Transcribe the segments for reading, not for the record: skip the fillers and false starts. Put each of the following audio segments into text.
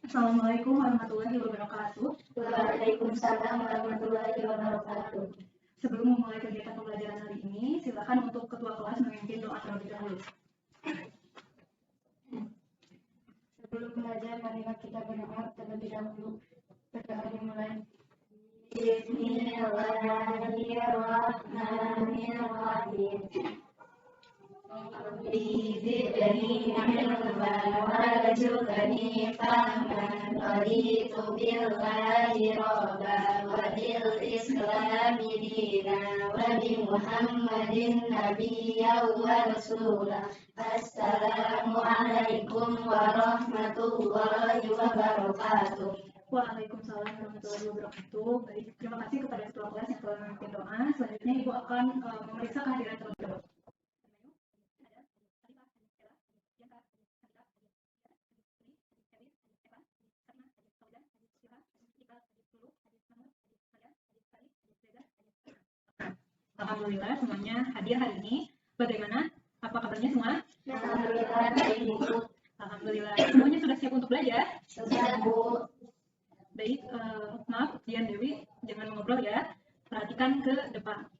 Assalamualaikum warahmatullahi wabarakatuh. Waalaikumsalam warahmatullahi wabarakatuh. Sebelum memulai kegiatan pembelajaran hari ini, silakan untuk ketua kelas memimpin doa terlebih dahulu. Sebelum belajar, marilah kita berdoa terlebih dahulu. Berdoa dimulai. Bismillahirrahmanirrahim. Zidni ilman warzuqni fahman raditu billahi rabban wa bil islami dinan wa bi muhammadin nabiyyan wa rasula. Assalamualaikum warahmatullahi wabarakatuh. Waalaikumsalam warahmatullahi wabarakatuh. Baik, terima kasih kepada ketua kelas yang telah memimpin doa. Selanjutnya Ibu akan memeriksa kehadiran terlebih dahulu. Alhamdulillah semuanya hadir hari ini. Bagaimana? Apa kabarnya semua? Alhamdulillah. Semuanya sudah siap untuk belajar? Sudah, Bu. Baik, maaf Dian Dewi, jangan mengobrol ya. Perhatikan ke depan.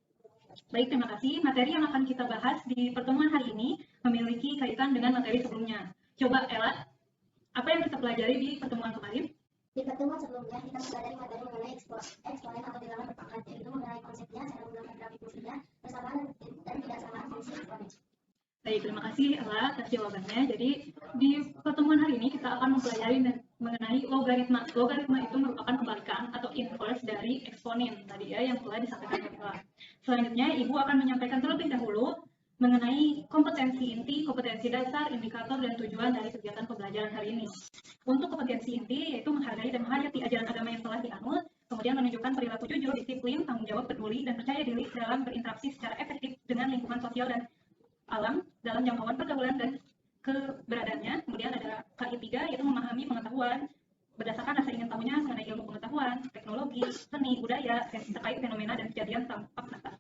Baik, terima kasih. Materi yang akan kita bahas di pertemuan hari ini memiliki kaitan dengan materi sebelumnya. Coba Ella, apa yang kita pelajari di pertemuan kemarin? Di pertemuan sebelumnya, kita mempelajari materi mengenai eksponen atau bilangan berpangkat, yaitu mengenai konsepnya, cara menggunakan grafik fungsinya, persamaan dan tidak samaan fungsi eksponen. Baik, terima kasih Ella atas jawabannya. Jadi di pertemuan hari ini kita akan mempelajari mengenai logaritma. Logaritma itu merupakan kebalikan atau inverse dari eksponen tadi ya yang telah disampaikan oleh Ella. Selanjutnya Ibu akan menyampaikan terlebih dahulu mengenai kompetensi inti, kompetensi dasar, indikator, dan tujuan dari kegiatan pembelajaran hari ini. Untuk kompetensi inti yaitu menghargai dan menghayati ajaran agama yang telah dianut, kemudian menunjukkan perilaku jujur, disiplin, tanggung jawab, peduli, dan percaya diri dalam berinteraksi secara efektif dengan lingkungan sosial dan alam dalam jangkauan pergaulan dan keberadaannya. Kemudian ada KI3 yaitu memahami pengetahuan berdasarkan rasa ingin tahunya mengenai ilmu pengetahuan, teknologi, seni, budaya, terkait fenomena dan kejadian tampak nyata.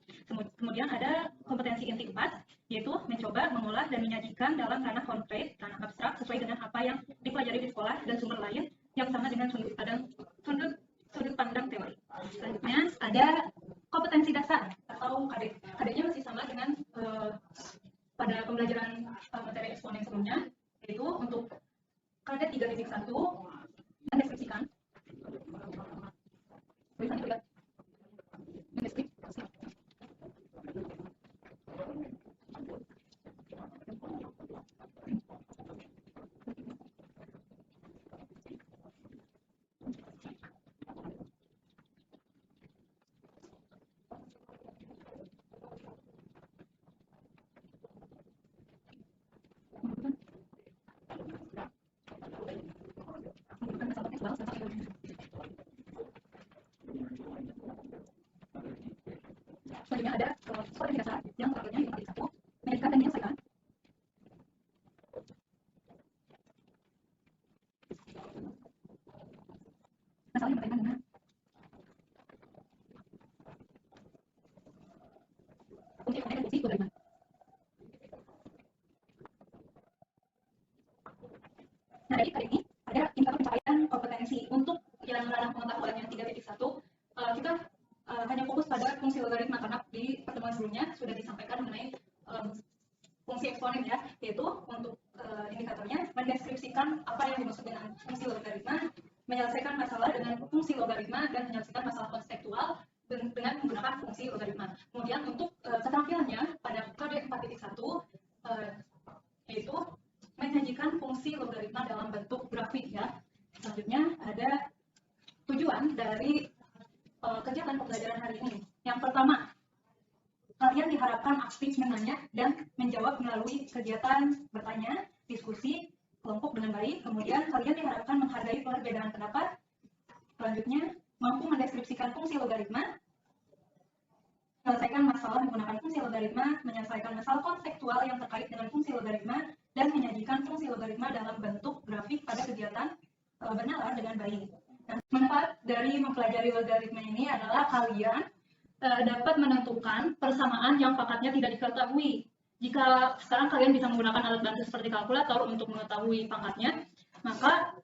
Kemudian ada kompetensi inti 4 yaitu mencoba, mengolah, dan menyajikan dalam ranah konkret, ranah abstrak sesuai dengan apa yang dipelajari di sekolah dan sumber lain yang sama dengan sudut pandang teori. Selanjutnya ada kompetensi dasar atau KD. KD-nya masih sama dengan pada pembelajaran materi eksponen sebelumnya, yaitu untuk KD 3.1 mendeskripsikan. Selanjutnya ada kompetensi dasar yang tabelnya 5.1 menyajikan dan menyelesaikan. Masalah yang berkaitan dengan fungsi eksponen dan fungsi logaritma. Nah, dari kali ini ada indikator pencapaian kompetensi. Untuk yang ranah pengetahuan yang 3.1 kita hanya fokus pada fungsi logaritma karena di pertemuan sebelumnya sudah disampaikan mengenai fungsi eksponen ya, yaitu untuk indikatornya mendeskripsikan apa yang dimaksud dengan fungsi logaritma, menyelesaikan masalah dengan fungsi logaritma, dan menyelesaikan masalah konseptual dengan menggunakan fungsi logaritma. Kemudian untuk keterampilannya pada kode 4.1 yaitu menyajikan fungsi logaritma dalam bentuk grafik ya. Selanjutnya ada tujuan dari kegiatan pembelajaran hari ini. Yang pertama, kalian diharapkan aktif menanya dan menjawab melalui kegiatan bertanya, diskusi, kelompok dengan baik. Kemudian kalian diharapkan menghargai perbedaan pendapat. Selanjutnya, mampu mendeskripsikan fungsi logaritma, menyelesaikan masalah menggunakan fungsi logaritma, menyelesaikan masalah konseptual yang terkait dengan fungsi logaritma, dan menyajikan fungsi logaritma dalam bentuk grafik pada kegiatan bernalar dengan baik. Nah, manfaat dari mempelajari logaritma ini adalah kalian dapat menentukan persamaan yang pangkatnya tidak diketahui. Jika sekarang kalian bisa menggunakan alat bantu seperti kalkulator untuk mengetahui pangkatnya, maka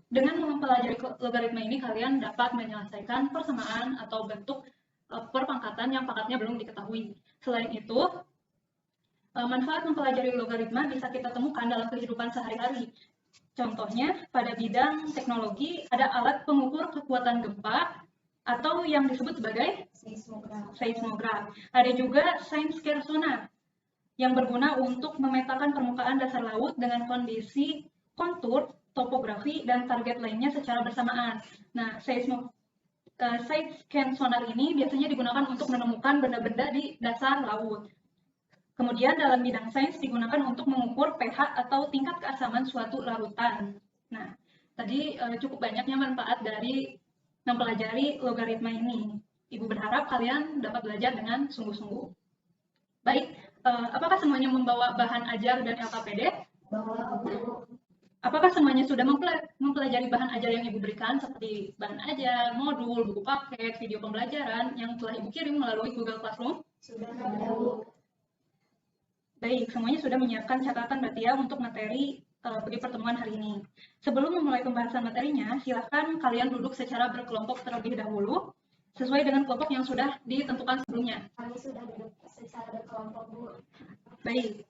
Dengan mempelajari logaritma ini, kalian dapat menyelesaikan persamaan atau bentuk perpangkatan yang pangkatnya belum diketahui. Selain itu, manfaat mempelajari logaritma bisa kita temukan dalam kehidupan sehari-hari. Contohnya, pada bidang teknologi ada alat pengukur kekuatan gempa atau yang disebut sebagai seismograf. Ada juga science-care sonar yang berguna untuk memetakan permukaan dasar laut dengan kondisi kontur, topografi, dan target lainnya secara bersamaan. Nah, side-scan sonar ini biasanya digunakan untuk menemukan benda-benda di dasar laut. Kemudian dalam bidang sains digunakan untuk mengukur pH atau tingkat keasaman suatu larutan. Nah, tadi cukup banyaknya manfaat dari mempelajari logaritma ini. Ibu berharap kalian dapat belajar dengan sungguh-sungguh. Baik, apakah semuanya membawa bahan ajar dan LKPD? Apakah semuanya sudah mempelajari bahan ajar yang Ibu berikan seperti bahan ajar, modul, buku paket, video pembelajaran yang telah Ibu kirim melalui Google Classroom? Sudah, Bu. Baik, semuanya sudah menyiapkan catatan berarti ya untuk materi di pertemuan hari ini. Sebelum memulai pembahasan materinya, silakan kalian duduk secara berkelompok terlebih dahulu sesuai dengan kelompok yang sudah ditentukan sebelumnya. Kami sudah duduk secara berkelompok, Bu. Baik,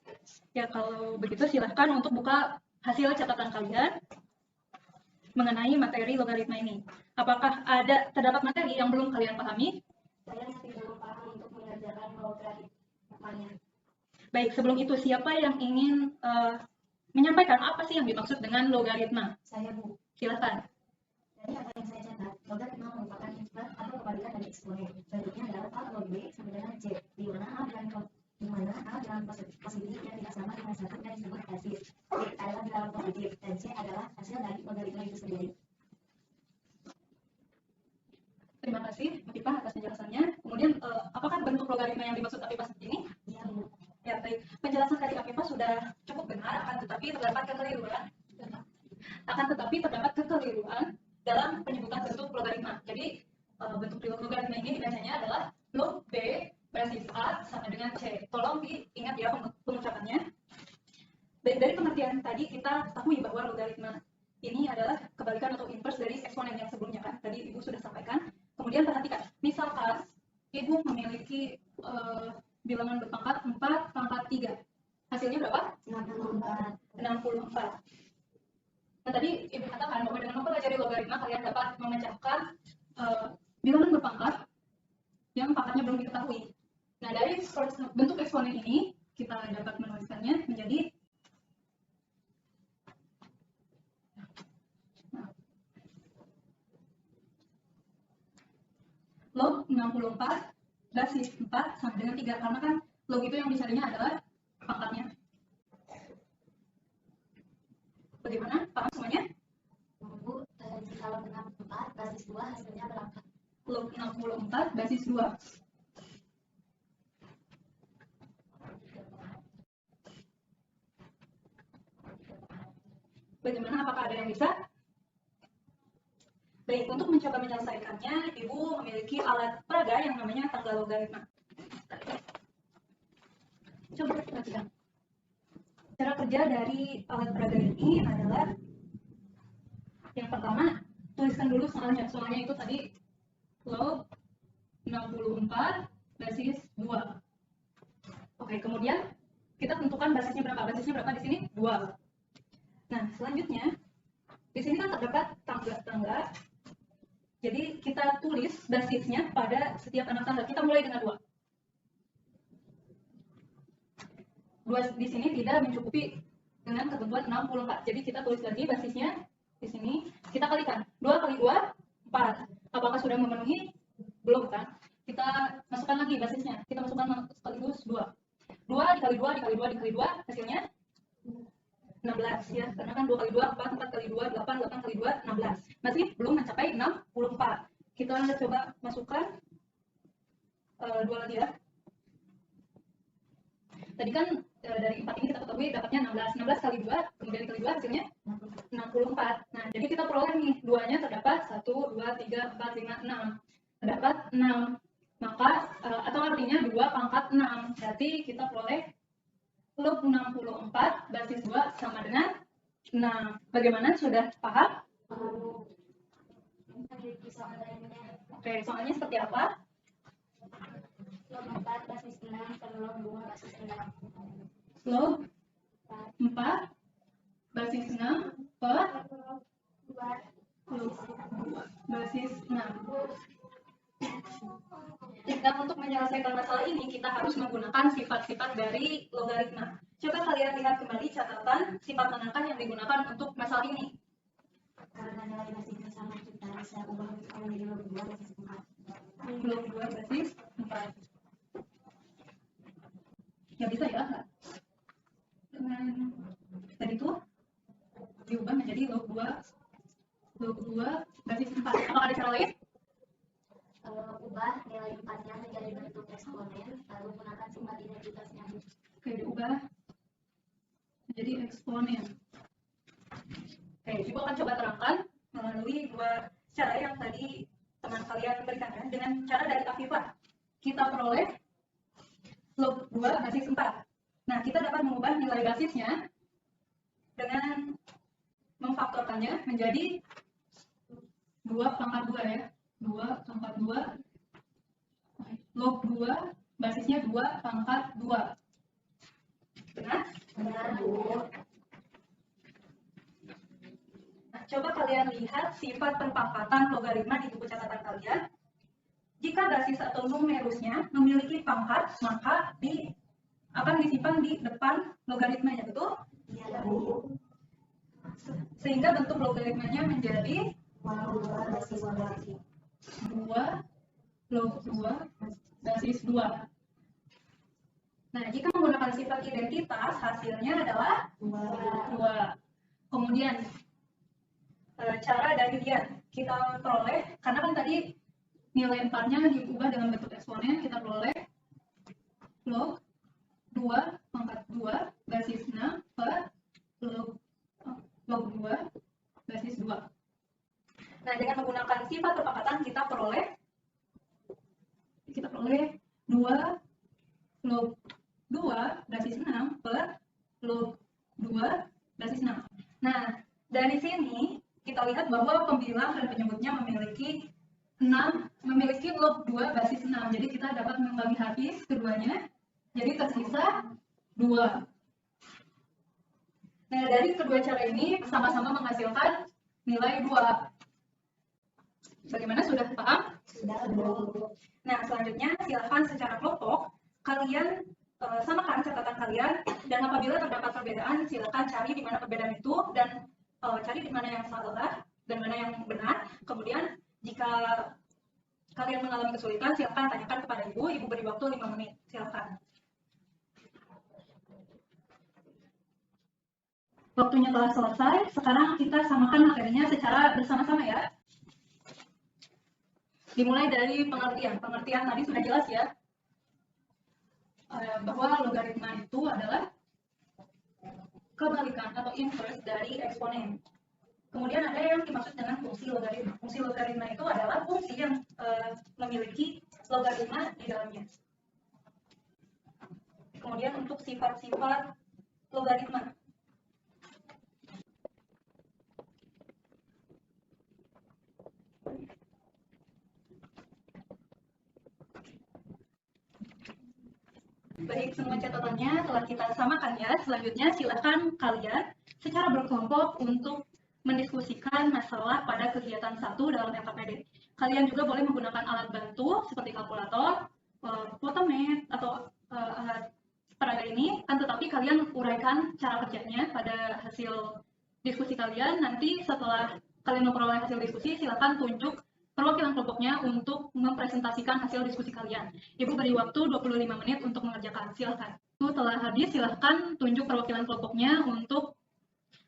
ya kalau begitu silakan untuk buka hasil catatan kalian mengenai materi logaritma ini. Apakah terdapat materi yang belum kalian pahami? Saya masih belum paham untuk mengerjakan logaritmanya. Baik, sebelum itu siapa yang ingin menyampaikan apa sih yang dimaksud dengan logaritma? Saya, Bu. Silakan. Dari apa yang saya catat, logaritma merupakan nisbat atau kebalikan dari eksponen. Bentuknya adalah A log B sama dengan C, di mana A dalam positif yang tidak sama dengan 1 yang disebut basis. B adalah dalam positif, dan C adalah hasil dari logaritma itu sendiri. Terima kasih, Afifah, atas penjelasannya. Kemudian, apakah bentuk logaritma yang dimaksud Afifah seperti ini? Iya, Bu. Ya, baik. Penjelasan dari Afifah sudah cukup benar, akan tetapi terdapat kekeliruan dalam penyebutan bentuk logaritma. Jadi, bentuk logaritma ini dibacanya adalah log B basis A sama dengan C. Tolong diingat ya pengucapannya. Baik, dari pengertian tadi kita ketahui bahwa logaritma ini adalah kebalikan atau inverse dari eksponen yang sebelumnya kan. Tadi Ibu sudah sampaikan. Kemudian perhatikan, misalkan Ibu memiliki bilangan berpangkat 4 pangkat 3. Hasilnya berapa? 64. Nah, tadi Ibu katakan bahwa dengan mempelajari logaritma kalian dapat memecahkan bilangan berpangkat yang pangkatnya belum diketahui. Nah, dari bentuk eksponen ini kita dapat menuliskannya menjadi log 64 basis 4 sama dengan 3, karena kan log itu yang dicarinya adalah pangkatnya. Bagaimana? Paham semuanya? Bu, jika log 64 basis 2 hasilnya berapa? Log 64 basis 2. Bagaimana? Apakah ada yang bisa? Baik, untuk mencoba menyelesaikannya, Ibu memiliki alat peraga yang namanya tangga logaritma. Coba perhatikan. Cara kerja dari alat peraga ini adalah yang pertama, tuliskan dulu soalnya. Soalnya itu tadi log 64 basis 2. Oke, kemudian kita tentukan basisnya berapa? Basisnya berapa di sini? 2. Nah, selanjutnya di sini kan terdapat tangga-tangga. Jadi kita tulis basisnya pada setiap anak tangga. Kita mulai dengan 2. 2 di sini tidak mencukupi dengan ketentuan 64. Jadi kita tulis lagi basisnya di sini. Kita kalikan. 2 kali 2, 4. Apakah sudah memenuhi? Belum kan? Kita masukkan lagi basisnya. Kita masukkan sekaligus 2. 2 dikali 2 dikali 2 dikali 2 hasilnya 16 ya, karena kan 2 kali 2 4, 4 kali 2 8, 8 kali 2 16. Masih belum mencapai 64. Kita coba masukkan 2 lagi ya. Tadi kan dari 4 ini kita ketahui dapatnya 16. 16 kali 2 kemudian dikali 2 hasilnya 64. Nah, jadi kita peroleh nih, 2-nya terdapat 1 2 3 4 5 6. Terdapat 6. Maka atau artinya 2 pangkat 6. Berarti kita peroleh log 64 basis 2 sama dengan Nah, bagaimana? Sudah paham? Oke, soalnya seperti apa? Log 4 basis 6 per log 2 basis 6. Log 4 basis 6 per log 2 basis 6. Dan untuk menyelesaikan masalah ini, kita harus menggunakan sifat-sifat dari logaritma. Coba kalian lihat kembali catatan sifat menangkan yang digunakan untuk masalah ini. Karena nilai basisnya sama, kita bisa ubah menjadi log 2 basis 4. Log 2 basis 4. Ya bisa ya. Dengan tadi itu diubah menjadi log 2 basis 4. Apakah ada cara lain? Ubah nilai 4-nya menjadi bentuk eksponen, lalu gunakan sifat identitasnya. Oke, diubah menjadi eksponen. Oke, ibu akan coba terangkan melalui dua cara yang tadi teman kalian berikan ya. Dengan cara dari Afifah, kita peroleh log 2 basis 4. Nah, kita dapat mengubah nilai basisnya dengan memfaktorkannya menjadi 2 pangkat 2 ya. 2 pangkat 2 log 2 basisnya 2 pangkat 2. Benar? Benar, Bu. Nah, coba kalian lihat sifat perpangkatan logaritma di buku catatan kalian. Jika basis atau numerusnya memiliki pangkat, maka akan disimpan di depan logaritmanya, betul? Iya, Bu. Sehingga bentuk logaritmanya menjadi 2 basis 2. 2 log 2 basis 2. Nah, jika menggunakan sifat identitas, hasilnya adalah 2. Kemudian, cara dari dia, kita peroleh, karena kan tadi nilai 4-nya diubah dengan bentuk eksponen, kita peroleh log 2 pangkat 2 basis 6 per log 2 basis 2. Nah, dengan menggunakan sifat perpangkatan kita peroleh 2 log 2 basis 6 per log 2 basis 6. Nah, dari sini kita lihat bahwa pembilang dan penyebutnya memiliki log 2 basis 6. Jadi kita dapat membagi habis keduanya. Jadi tersisa 2. Nah, dari kedua cara ini sama-sama menghasilkan nilai 2. Bagaimana, sudah paham? Sudah, Bu. Nah, selanjutnya silakan secara kelompok kalian samakan catatan kalian, dan apabila terdapat perbedaan silakan cari di mana perbedaan itu dan cari di mana yang salah dan mana yang benar. Kemudian jika kalian mengalami kesulitan silakan tanyakan kepada ibu. Ibu beri waktu 5 menit. Silakan. Waktunya telah selesai. Sekarang kita samakan materinya secara bersama-sama ya. Dimulai dari pengertian. Pengertian tadi sudah jelas ya, bahwa logaritma itu adalah kebalikan atau inverse dari eksponen. Kemudian ada yang dimaksud dengan fungsi logaritma. Fungsi logaritma itu adalah fungsi yang memiliki logaritma di dalamnya. Kemudian untuk sifat-sifat logaritma. Baik, semua catatannya telah kita samakan ya. Selanjutnya silakan kalian secara berkelompok untuk mendiskusikan masalah pada kegiatan 1 dalam LKPD. Kalian juga boleh menggunakan alat bantu seperti kalkulator, photomat, atau alat peraga ini, kan tetapi kalian uraikan cara kerjanya pada hasil diskusi kalian. Nanti setelah kalian memperoleh hasil diskusi, silakan tunjuk perwakilan kelompoknya untuk mempresentasikan hasil diskusi kalian. Ibu beri waktu 25 menit untuk mengerjakan. Silakan. Itu telah habis, silakan tunjuk perwakilan kelompoknya untuk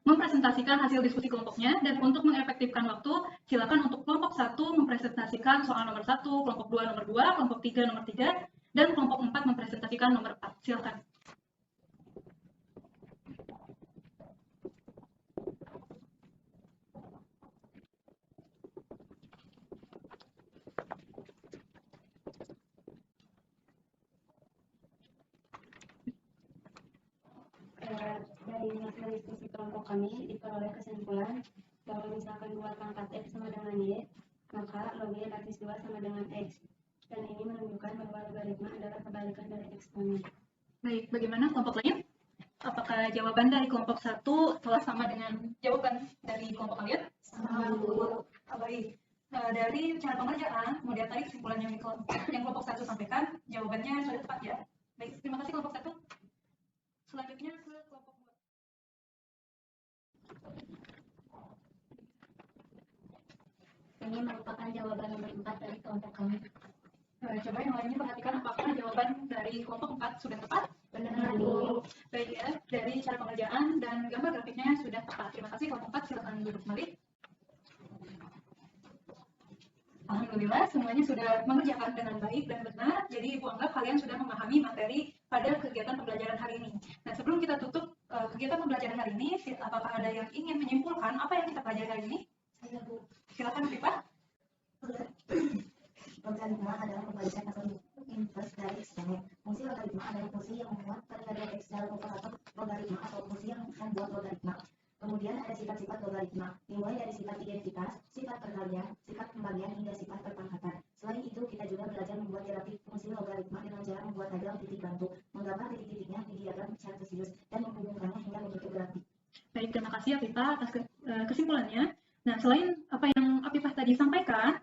mempresentasikan hasil diskusi kelompoknya. Dan untuk mengefektifkan waktu, silakan untuk kelompok 1 mempresentasikan soal nomor 1, kelompok 2 nomor 2, kelompok 3 nomor 3, dan kelompok 4 mempresentasikan nomor 4. Silakan. Dari mendengarkan diskusi kelompok kami, diperoleh kesimpulan bahwa misalkan 2 pangkat X sama dengan Y, maka log Y basis 2 sama dengan X. Dan ini menunjukkan bahwa logaritma adalah kebalikan dari eksponen. Baik, bagaimana kelompok lain? Apakah jawaban dari kelompok 1 telah sama dengan jawaban dari kelompok kalian? Sama, Bu. Baik. Dari cara pengerjaan, kemudian tadi kesimpulan yang kelompok 1 sampaikan, jawabannya sudah tepat ya. Baik, terima kasih kelompok 1. Selanjutnya ke kelompok 2. Ini merupakan jawaban nomor 4 dari kelompok kami. Coba yang lainnya perhatikan apakah jawaban dari kelompok 4 sudah tepat? Benar, Bu. Baik ya, dari cara pengerjaan dan gambar grafiknya sudah tepat. Terima kasih kelompok 4, silakan duduk kembali. Alhamdulillah semuanya sudah mengerjakan dengan baik dan benar. Jadi Ibu anggap kalian sudah memahami materi pada kegiatan pembelajaran hari ini. Nah, sebelum kita tutup kegiatan pembelajaran hari ini, apakah ada yang ingin menyimpulkan apa yang kita pelajari hari ini? Saya, Bu. Silakan Viva. Logaritma adalah kebalikan atau inverse dari eksponen. Fungsi logaritma adalah fungsi yang membuat peribadian X dalam operator logaritma atau fungsi yang membuat logaritma. Kemudian ada sifat-sifat logaritma, dimulai dari sifat identitas, sifat perkalian, sifat pembagian, hingga sifat perpangkatan. Selain itu, kita juga belajar membuat grafik fungsi logaritma dengan cara membuat diagram titik bantu, menggambar titik-titiknya di diagram Cartesius, dan menghubungkannya hingga membentuk grafik. Baik, terima kasih Afifah atas kesimpulannya. Nah, selain apa yang Afifah tadi sampaikan,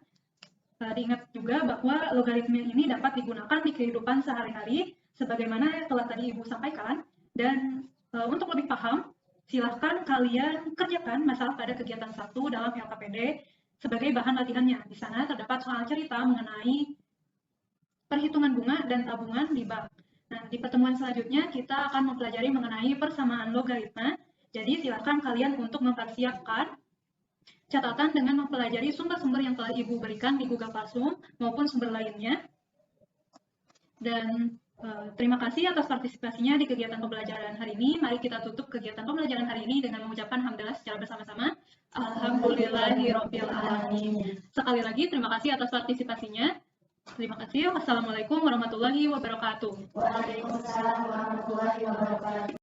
diingat juga bahwa logaritma ini dapat digunakan di kehidupan sehari-hari, sebagaimana telah tadi Ibu sampaikan. Dan untuk lebih paham, silahkan kalian kerjakan masalah pada kegiatan 1 dalam LKPD sebagai bahan latihannya. Di sana terdapat soal cerita mengenai perhitungan bunga dan tabungan di bank. Nah, di pertemuan selanjutnya kita akan mempelajari mengenai persamaan logaritma. Jadi silahkan kalian untuk mempersiapkan catatan dengan mempelajari sumber-sumber yang telah Ibu berikan di Google Classroom maupun sumber lainnya. Dan terima kasih atas partisipasinya di kegiatan pembelajaran hari ini. Mari kita tutup kegiatan pembelajaran hari ini dengan mengucapkan hamdalah secara bersama-sama. Alhamdulillahirabbil alamin. Sekali lagi terima kasih atas partisipasinya. Terima kasih. Wassalamualaikum warahmatullahi wabarakatuh. Waalaikumsalam warahmatullahi wabarakatuh.